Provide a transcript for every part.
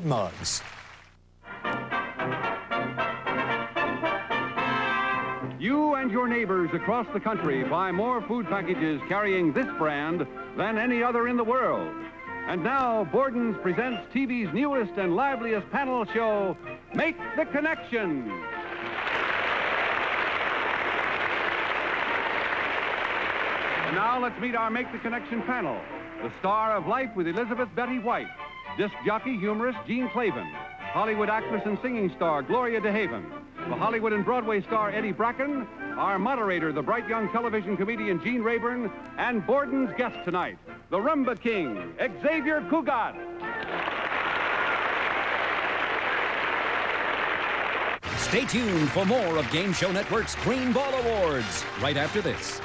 mugs. You and your neighbors across the country buy more food packages carrying this brand than any other in the world. And now, Borden's presents TV's newest and liveliest panel show, Make the Connection. And now let's meet our Make the Connection panel. The star of Life with Elizabeth Betty White, disc jockey, humorist Gene Clavin, Hollywood actress and singing star Gloria DeHaven, the Hollywood and Broadway star Eddie Bracken, our moderator, the bright young television comedian Gene Rayburn, and Borden's guest tonight, the Rumba King, Xavier Cugat. Stay tuned for more of Game Show Network's Green Ball Awards right after this.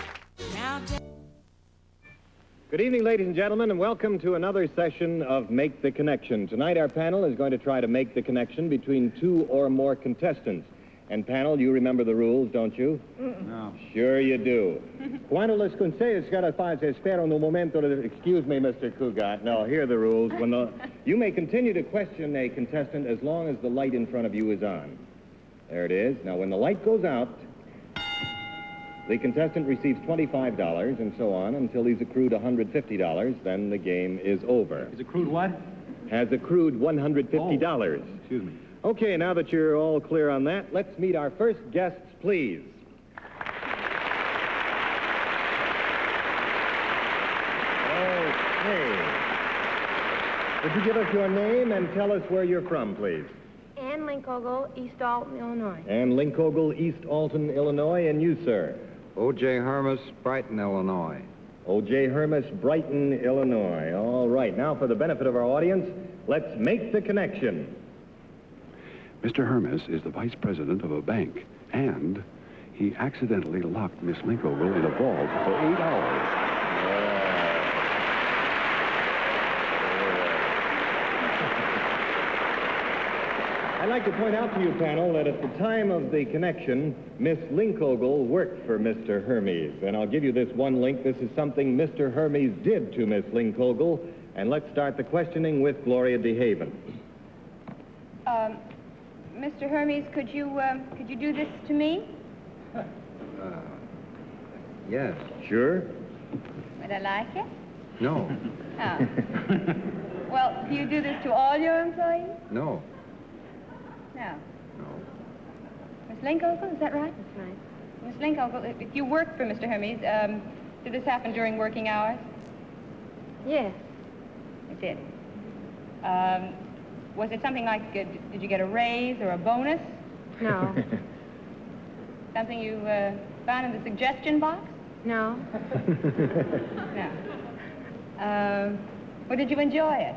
Good evening, ladies and gentlemen, and welcome to another session of Make the Connection. Tonight, our panel is going to try to make the connection between two or more contestants. And panel, you remember the rules, don't you? No. Sure you do. Cuando les consejos cada se esperan un momento de... Excuse me, Mr. Cugat. No, here are the rules. You may continue to question a contestant as long as the light in front of you is on. There it is. Now, when the light goes out, the contestant receives $25 and so on until he's accrued $150. Then the game is over. Is accrued what? Has accrued $150. Oh, excuse me. Okay, now that you're all clear on that, let's meet our first guests, please. Okay. Would you give us your name and tell us where you're from, please? Ann Linkogle, East Alton, Illinois. Ann Linkogle, East Alton, Illinois. And you, sir? O.J. Hermes, Brighton, Illinois. O.J. Hermes, Brighton, Illinois. All right, now for the benefit of our audience, let's make the connection. Mr. Hermes is the vice president of a bank, and he accidentally locked Miss Linkogle in a vault for 8 hours. I'd like to point out to you, panel, that at the time of the connection, Miss Linkogle worked for Mr. Hermes. And I'll give you this one link. This is something Mr. Hermes did to Miss Linkogle. And let's start the questioning with Gloria DeHaven. Mr. Hermes, could you do this to me? Yes. Sure. Would I like it? No. Oh. Well, do you do this to all your employees? No. No. No. Miss Linkogle, is that right? That's right. Miss Linkogle, if you worked for Mr. Hermes, did this happen during working hours? Yes. It did. Was it something like, did you get a raise or a bonus? No. Something you found in the suggestion box? No. No. Or did you enjoy it?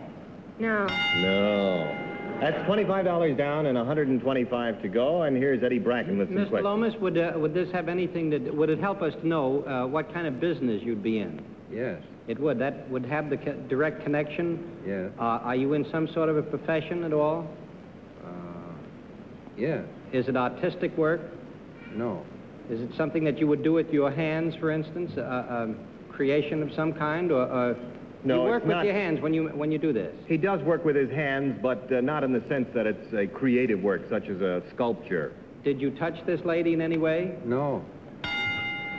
No. No. That's $25 down and $125 to go. And here's Eddie Bracken with some Mr. questions. Lomas, would this have anything to... Would it help us to know what kind of business you'd be in? Yes. It would. That would have the direct connection? Yes. Are you in some sort of a profession at all? Yes. Is it artistic work? No. Is it something that you would do with your hands, for instance? Creation of some kind? Or No, you work it's with not. your hands when you do this? He does work with his hands, but not in the sense that it's a creative work, such as a sculpture. Did you touch this lady in any way? No.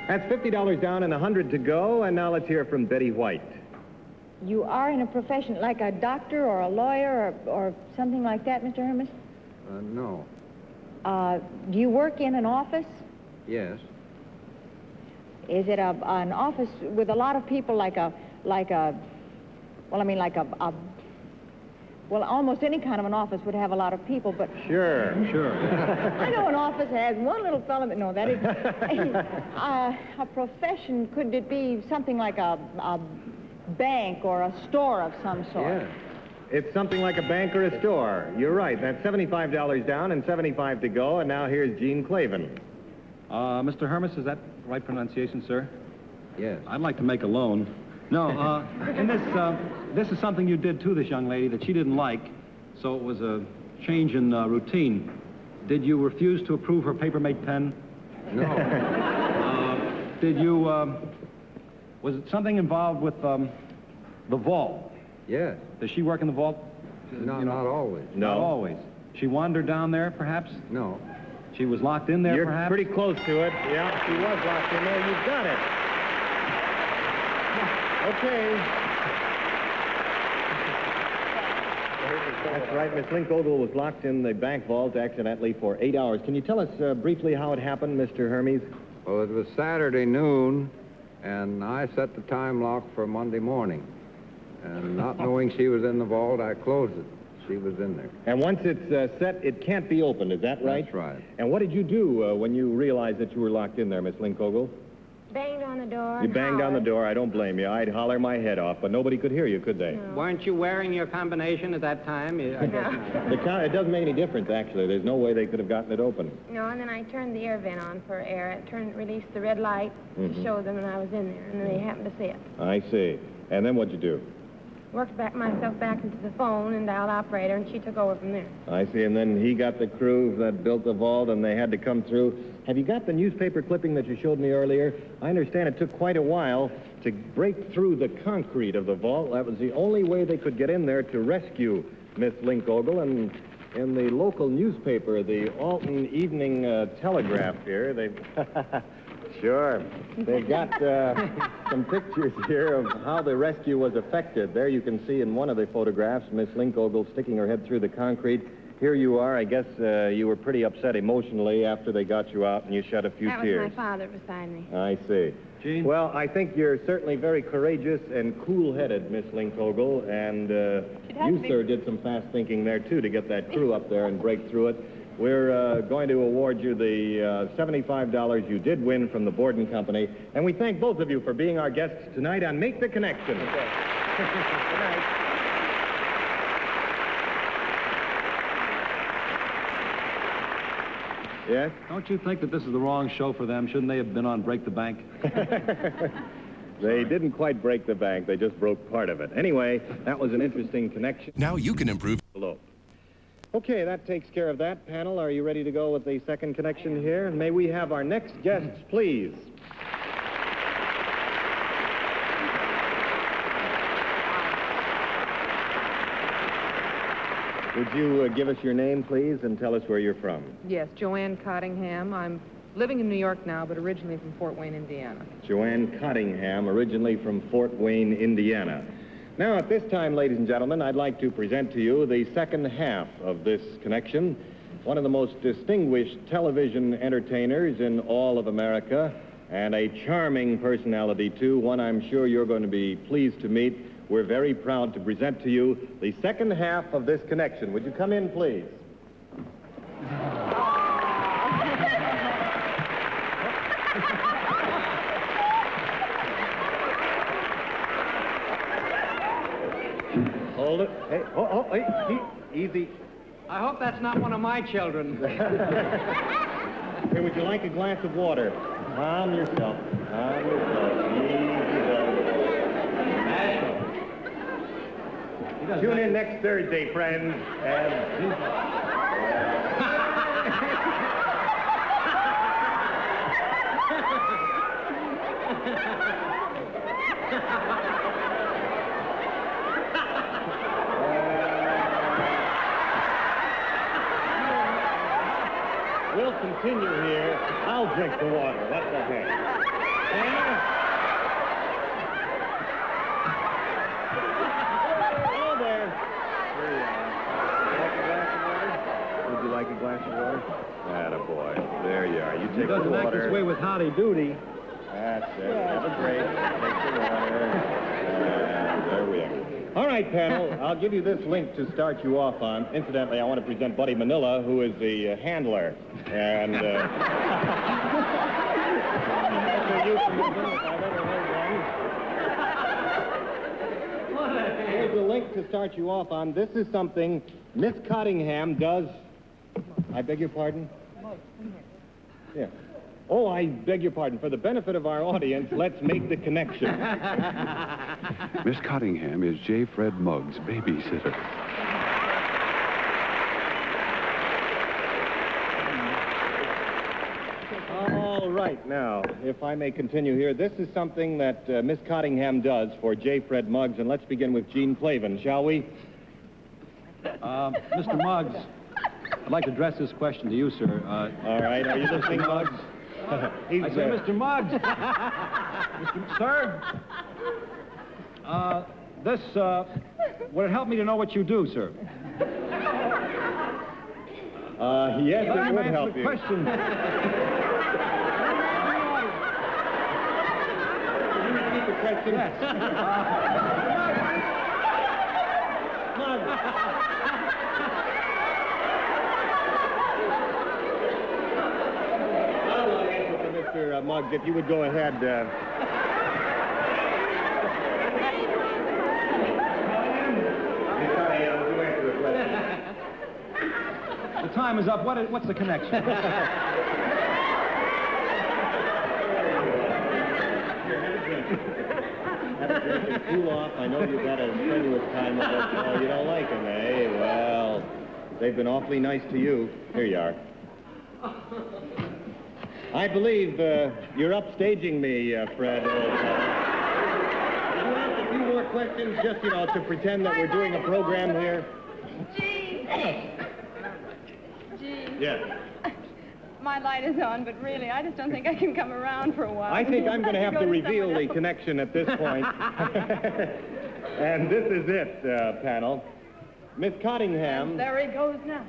That's $50 down and $100 to go. And now let's hear from Betty White. You are in a profession like a doctor or a lawyer or something like that, Mr. Hermes? No. Do you work in an office? Yes. Is it an office with a lot of people like well, almost any kind of an office would have a lot of people, but... Sure. I know an office has one little fellow that... No, that is... a profession, could it be something like a bank or a store of some sort? Yes. It's something like a bank or a store. You're right. That's $75 down and $75 to go. And now here's Gene Clavin. Mr. Hermes, is that the right pronunciation, sir? Yes. I'd like to make a loan. No, and this is something you did to this young lady that she didn't like, so it was a change in routine. Did you refuse to approve her paper-mate pen? No. Did you, was it something involved with the vault? Yes. Does she work in the vault? No, not always. No. Not always. She wandered down there, perhaps? No. She was locked in there, You're perhaps? pretty close to it. Yeah, she was locked in there. You've got it. Okay. That's right. Miss Linkogle was locked in the bank vault accidentally for 8 hours. Can you tell us briefly how it happened, Mr. Hermes? Well, it was Saturday noon, and I set the time lock for Monday morning. And not knowing she was in the vault, I closed it. She was in there. And once it's set, it can't be opened. Is that right? That's right. And what did you do when you realized that you were locked in there, Miss Linkogle? Banged on the door. You banged on the door. I don't blame you. I'd holler my head off, but nobody could hear you, could they? No. Weren't you wearing your combination at that time? I guess not. It doesn't make any difference, actually. There's no way they could have gotten it open. No, and then I turned the air vent on for air. It released the red light to show them, and I was in there, and then they happened to see it. I see. And then what'd you do? Worked myself back into the phone and dialed operator, and she took over from there. I see. And then he got the crew that built the vault, and they had to come through. Have you got the newspaper clipping that you showed me earlier? I understand it took quite a while to break through the concrete of the vault. That was the only way they could get in there to rescue Miss Linkogle. And in the local newspaper, the Alton Evening Telegraph here, they... Sure. They've got some pictures here of how the rescue was effected. There you can see in one of the photographs Miss Linkogle sticking her head through the concrete. Here you are. I guess you were pretty upset emotionally after they got you out and you shed a few tears. That was my father beside me. I see. Gene? Well, I think you're certainly very courageous and cool-headed, Miss Linkogle, and you, sir, did some fast thinking there, too, to get that crew up there and break through it. We're going to award you the $75 you did win from the Borden Company, and we thank both of you for being our guests tonight on Make the Connection. Okay. Good night. Yes? Don't you think that this is the wrong show for them? Shouldn't they have been on Break the Bank? They didn't quite break the bank. They just broke part of it. Anyway, that was an interesting connection. Now you can improve. Hello. Okay, that takes care of that. Panel, are you ready to go with the second connection here? May we have our next guests, please? Would you give us your name, please, and tell us where you're from? Yes, Joanne Cottingham. I'm living in New York now, but originally from Fort Wayne, Indiana. Joanne Cottingham, originally from Fort Wayne, Indiana. Now, at this time, ladies and gentlemen, I'd like to present to you the second half of this connection. One of the most distinguished television entertainers in all of America, and a charming personality, too, one I'm sure you're going to be pleased to meet. We're very proud to present to you the second half of this connection. Would you come in, please? Hold it. Hey, hey, easy. I hope that's not one of my children. Here, would you like a glass of water? Calm yourself. Calm yourself. Easy. Tune in next Thursday, friends. We'll continue here. I'll drink the water. What the heck? Hello there. Here you are. Would you like a glass of water? Attaboy. There you are. You take the water. He doesn't act this way with Howdy Doody. That's it. Have a break. Take the water. And there we are. All right, panel, I'll give you this link to start you off on. Incidentally, I want to present Buddy Manila, who is the handler. And, here's the link to start you off on. This is something Miss Cottingham does. I beg your pardon? Yeah. Oh, I beg your pardon. For the benefit of our audience, let's make the connection. Miss Cottingham is J. Fred Muggs' babysitter. All right, now, if I may continue here, this is something that Miss Cottingham does for J. Fred Muggs, and let's begin with Gene Clavin, shall we? Mr. Muggs, I'd like to address this question to you, sir. All right, are you listening, Muggs? I say, Mr. Muggs. Sir, would it help me to know what you do, sir? Yes, it would help the you. question. Can you repeat the question? Yes. Muggs. I'll answer for Mr. Muggs, if you would go ahead. The time is up. What's the connection? Have a drink and cool off. I know you've had a strenuous time of it. Oh, you don't like them, eh? Well, they've been awfully nice to you. Here you are. I believe you're upstaging me, Fred. Would you ask a few more questions just, to pretend that we're doing a program here? Gee. Yes. My light is on, but really, I just don't think I can come around for a while. I think I'm going to have to reveal the connection at this point. And this is it, panel. Miss Cottingham. There he goes now.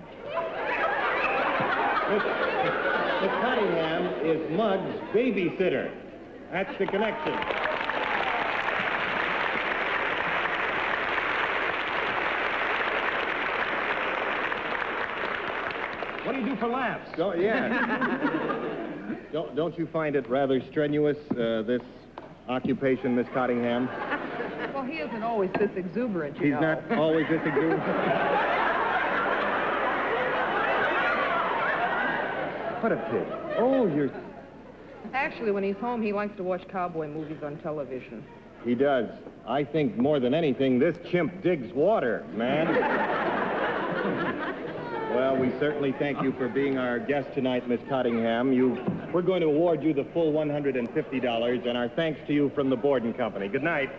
Miss Cottingham is Muggs' babysitter. That's the connection. What do you do for laughs? Don't you find it rather strenuous, this occupation, Miss Cottingham? Well, he isn't always this exuberant, He's not always this exuberant. What a pig. Oh, you're... Actually, when he's home, he likes to watch cowboy movies on television. He does. I think more than anything, this chimp digs water, man. Well, we certainly thank you for being our guest tonight, Miss Cottingham. We're going to award you the full $150, and our thanks to you from the Borden Company. Good night.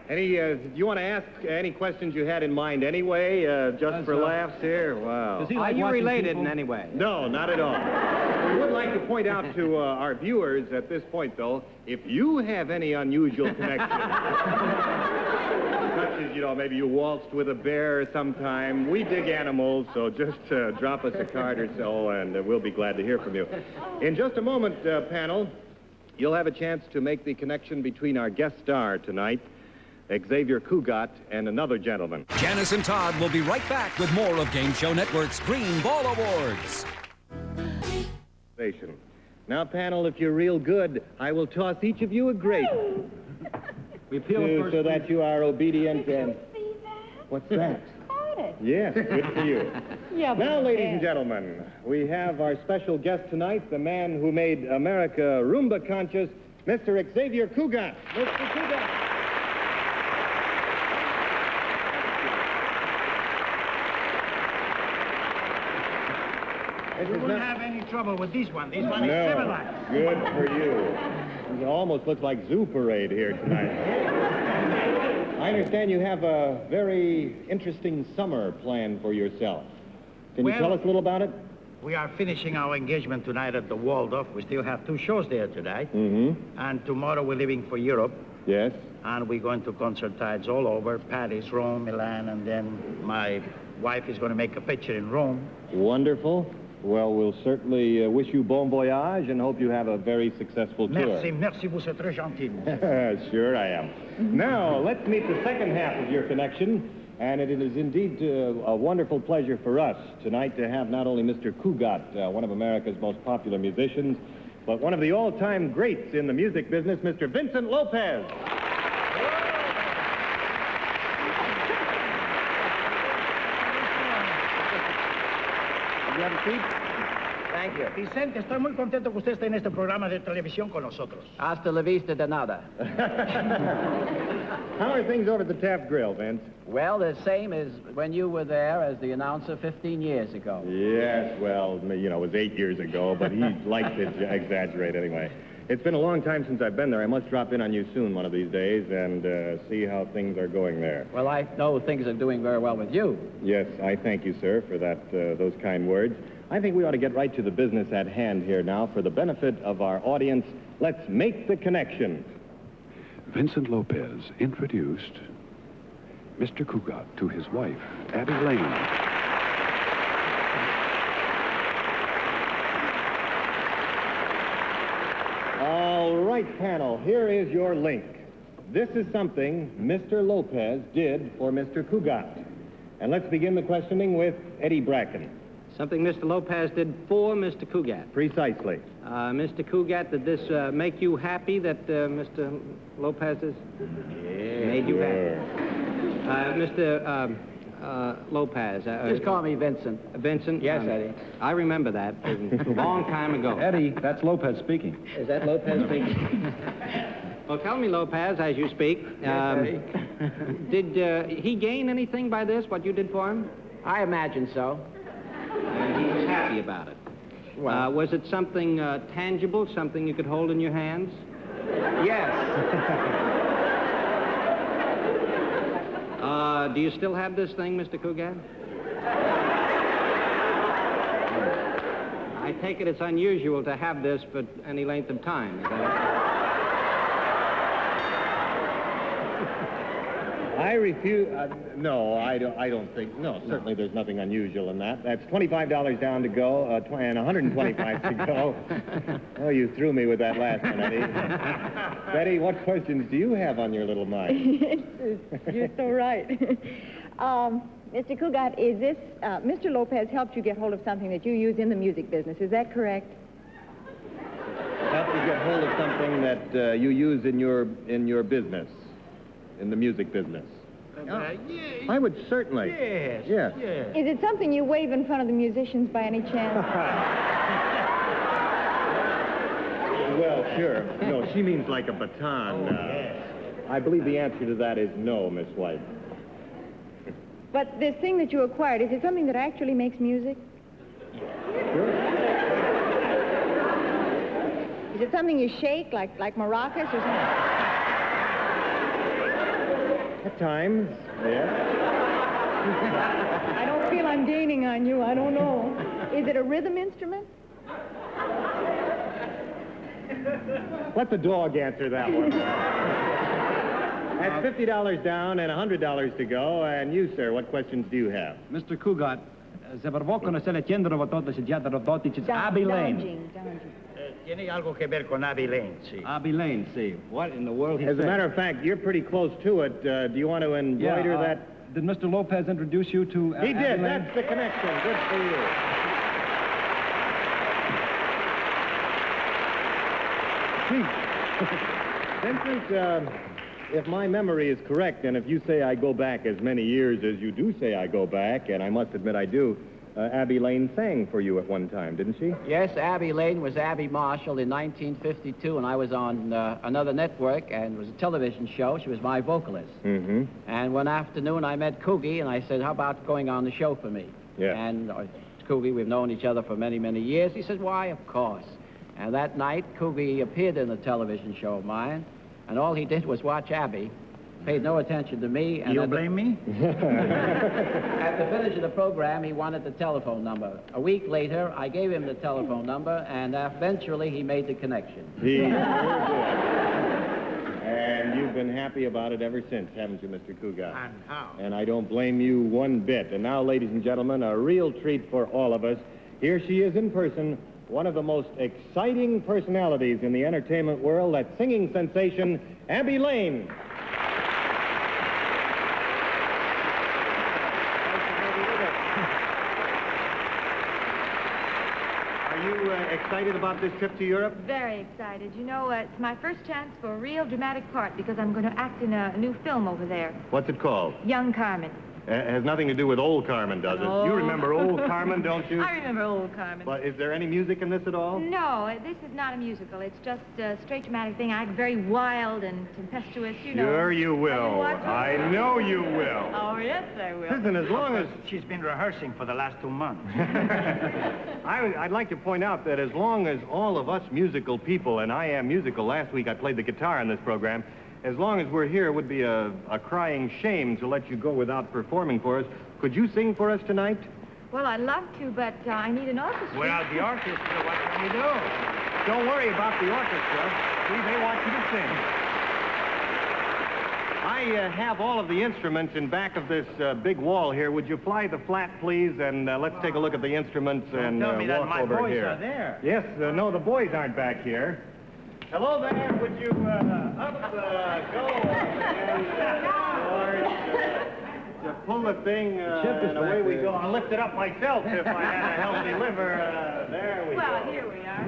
Do you want to ask any questions you had in mind anyway, just for laughs here? Wow. Are you related in any way? No, not at all. We would like to point out to our viewers at this point, though, if you have any unusual connections, such as, maybe you waltzed with a bear sometime, we dig animals, so just drop us a card or so, and we'll be glad to hear from you. In just a moment, panel, you'll have a chance to make the connection between our guest star tonight, Xavier Cugat, and another gentleman. Janice and Todd will be right back with more of Game Show Network's Green Ball Awards. Now, panel, if you're real good, I will toss each of you a grape. We appeal so that you are obedient and... See that? What's that? Caught it. Yes, good for you. Yeah, Now, ladies and gentlemen, we have our special guest tonight, the man who made America Roomba conscious, Mr. Xavier Cugat. Mr. Cugat. You won't have any trouble with this one. This one is civilized. Good for you. It almost looks like zoo parade here tonight. I understand you have a very interesting summer planned for yourself. Can you tell us a little about it? We are finishing our engagement tonight at the Waldorf. We still have 2 shows there today. Mm-hmm. And tomorrow we're leaving for Europe. Yes. And we're going to concert tides all over, Paris, Rome, Milan, and then my wife is going to make a picture in Rome. Wonderful. Well, we'll certainly wish you bon voyage and hope you have a very successful tour. Merci, vous êtes très gentil. Sure I am. Now, let's meet the second half of your connection, and it is indeed a wonderful pleasure for us tonight to have not only Mr. Cugat, one of America's most popular musicians, but one of the all-time greats in the music business, Mr. Vincent Lopez. You have a seat? Thank you. Vicente, estoy muy contento que usted esté en este programa de televisión con nosotros. Hasta la vista de nada. How are things over at the Taft Grill, Vince? Well, the same as when you were there as the announcer 15 years ago. Yes, well, you know, it was 8 years ago, but he likes to exaggerate anyway. It's been a long time since I've been there. I must drop in on you soon one of these days and see how things are going there. Well, I know things are doing very well with you. Yes, I thank you, sir, for that those kind words. I think we ought to get right to the business at hand here now. For the benefit of our audience, let's make the connection. Vincent Lopez introduced Mr. Cugat to his wife, Abby Lane. All right, panel, here is your link. This is something Mr. Lopez did for Mr. Cugat. And let's begin the questioning with Eddie Bracken. Something Mr. Lopez did for Mr. Cugat. Precisely. Mr. Cugat, did this make you happy that Mr. Lopez has made you happy? Mr. Lopez. Just call me Vincent. Vincent? Yes, Eddie. I remember that a long time ago. Eddie, that's Lopez speaking. Is that Lopez speaking? Well, tell me, Lopez, as you speak. Eddie. Did he gain anything by this, what you did for him? I imagine so. And he was happy about it. Well, Was it something tangible, something you could hold in your hands? yes. Do you still have this thing, Mr. Cugat? I take it it's unusual to have this for any length of time. Is that I refuse. No, I don't think. No, certainly there's nothing unusual in that. That's $25 down to go, and $125 to go. Oh, you threw me with that last one, Eddie. Betty, what questions do you have on your little mind? You're so right. Mr. Cugat, is this, Mr. Lopez helped you get hold of something that you use in the music business. Is that correct? Help you get hold of something that you use in your business, in the music business. Yeah. I would certainly. Yes. Yeah. Yes. Is it something you wave in front of the musicians by any chance? Well, sure. No, she means like a baton. Yes. I believe the answer to that is no, Miss White. But this thing that you acquired, is it something that actually makes music? Sure. Is it something you shake, like maracas or something? At times, yes. I don't feel I'm gaining on you. I don't know. Is it a rhythm instrument? Let the dog answer that one. That's $50 down and $100 to go. And you, sir, what questions do you have? Mr. Cugat, se vervocono se le tiendono vototo se giadano doti ci Abby Lane. Tiene algo que ver con Abby Lane, sí. Abby Lane, see. What in the world he As a said? matter of fact, you're pretty close to it. Do you want to embroider that? Did Mr. Lopez introduce you to He Abby did. Lane? That's the connection. Good for you. Vincent, if my memory is correct, and if you say I go back as many years as you do say I go back, and I must admit I do, Abby Lane sang for you at one time, didn't she? Yes, Abby Lane was Abby Marshall in 1952, and I was on another network, and it was a television show. She was my vocalist. Mm-hmm. And one afternoon, I met Coogie, and I said, how about going on the show for me? Yeah. And Coogie, we've known each other for many, many years. He said, why, of course. And that night, Coogie appeared in a television show of mine, and all he did was watch Abby, paid no attention to me. And You blame me? At the finish of the program, he wanted the telephone number. A week later, I gave him the telephone number, and eventually he made the connection. He sure did. And you've been happy about it ever since, haven't you, Mr. Cugat? And how? And I don't blame you one bit. And now, ladies and gentlemen, a real treat for all of us. Here she is in person, one of the most exciting personalities in the entertainment world, that singing sensation, Abby Lane. Are you excited about this trip to Europe? Very excited. You know, it's my first chance for a real dramatic part because I'm going to act in a new film over there. What's it called? Young Carmen. Has nothing to do with old Carmen, does it? No. You remember old Carmen, don't you? I remember old Carmen. But is there any music in this at all? No, this is not a musical. It's just a straight dramatic thing. I'm very wild and tempestuous, you know. Sure you will. I know you will. Oh, yes, I will. Listen, as long as... She's been rehearsing for the last 2 months. I'd like to point out that as long as all of us musical people, and I am musical, last week I played the guitar in this program, as long as we're here, it would be a crying shame to let you go without performing for us. Could you sing for us tonight? Well, I'd love to, but I need an orchestra. Well, the orchestra, what can we do? Don't worry about the orchestra. They want you to sing. I have all of the instruments in back of this big wall here. Would you fly the flat, please? And let's take a look at the instruments and tell me that walk my over boys here. are there. Yes, no, the boys aren't back here. Hello there. Would you go and to pull the thing and away we go. I'll lift it up myself if I had a healthy liver. There we go. Well, here we are.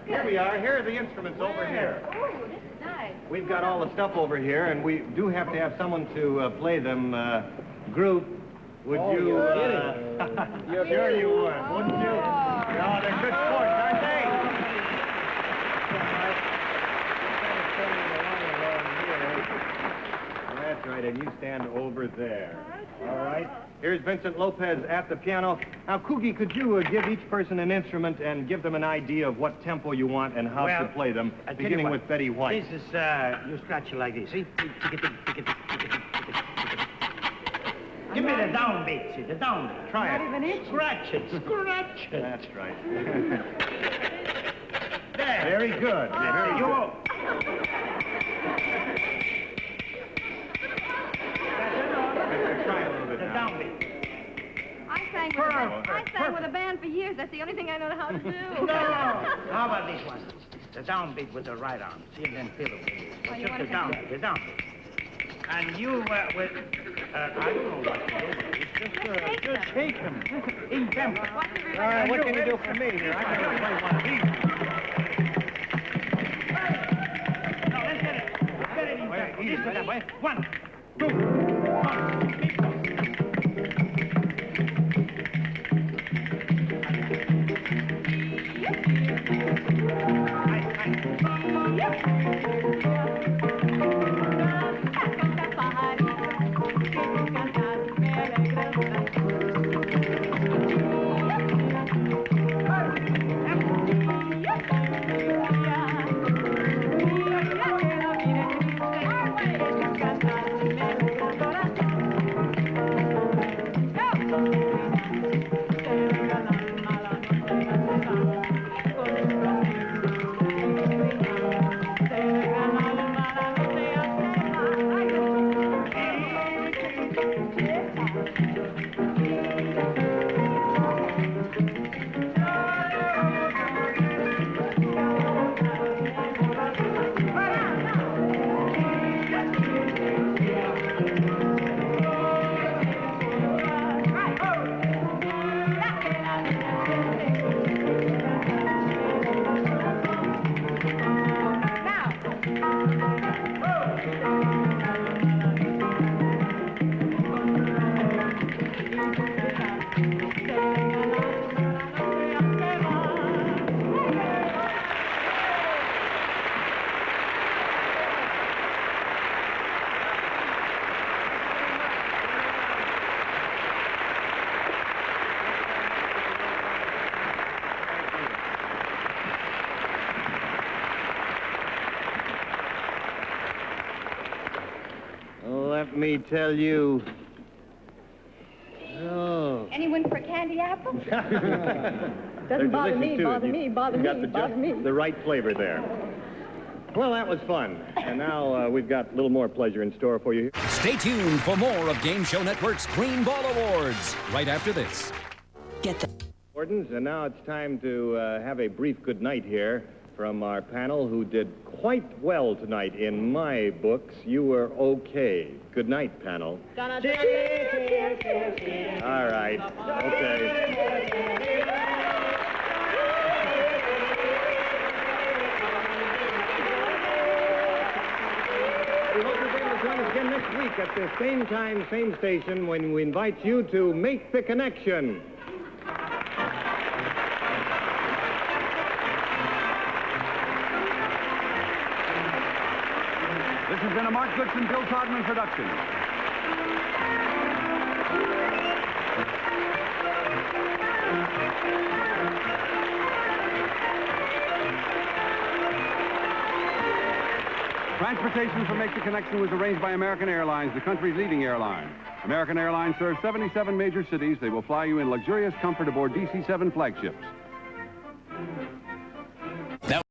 Here we are. Here are the instruments over here. Oh, this is nice. We've got all the stuff over here, and we do have to have someone to play them. Group, would you... Sure you would, wouldn't you? No, they're good sports, aren't they? That's right, and you stand over there. All right. Here's Vincent Lopez at the piano. Now, Coogie, could you give each person an instrument and give them an idea of what tempo you want and how to play them, beginning with Betty White? This is, you scratch it like this, see? Give me the downbeat, see, the downbeat. Try Not even itchy. Scratch it, scratch it. That's right. There. Very good. Very You good. Try a little bit The now. downbeat. I sang with a band for years. That's the only thing I know how to do. No. How about this one? The downbeat with the right arm. See, and then feel it with this. Oh, you Just want the to downbeat, the downbeat. And you, with, I don't know what to do, but just shake them in tempo. All right, what can you do for me here? I can play one of these. No, let's get it. Let's get it in tempo. This way, that way. 1, 2, 1. Let me tell you. Oh. Anyone for a candy apple? Doesn't bother me, bother me, bother You got me, bother me. the right flavor there. Well, that was fun. And now we've got a little more pleasure in store for you. Stay tuned for more of Game Show Network's Green Ball Awards right after this. Get the Gordons, and now it's time to have a brief good night here from our panel who did quite well tonight. In my books, you were okay. Good night, panel. All right. Okay. join us again next week at the same time, same station, when we invite you to Make the Connection. This has been a Mark Goodson, Bill Todman production. Transportation for Make the Connection was arranged by American Airlines, the country's leading airline. American Airlines serves 77 major cities. They will fly you in luxurious comfort aboard DC-7 flagships.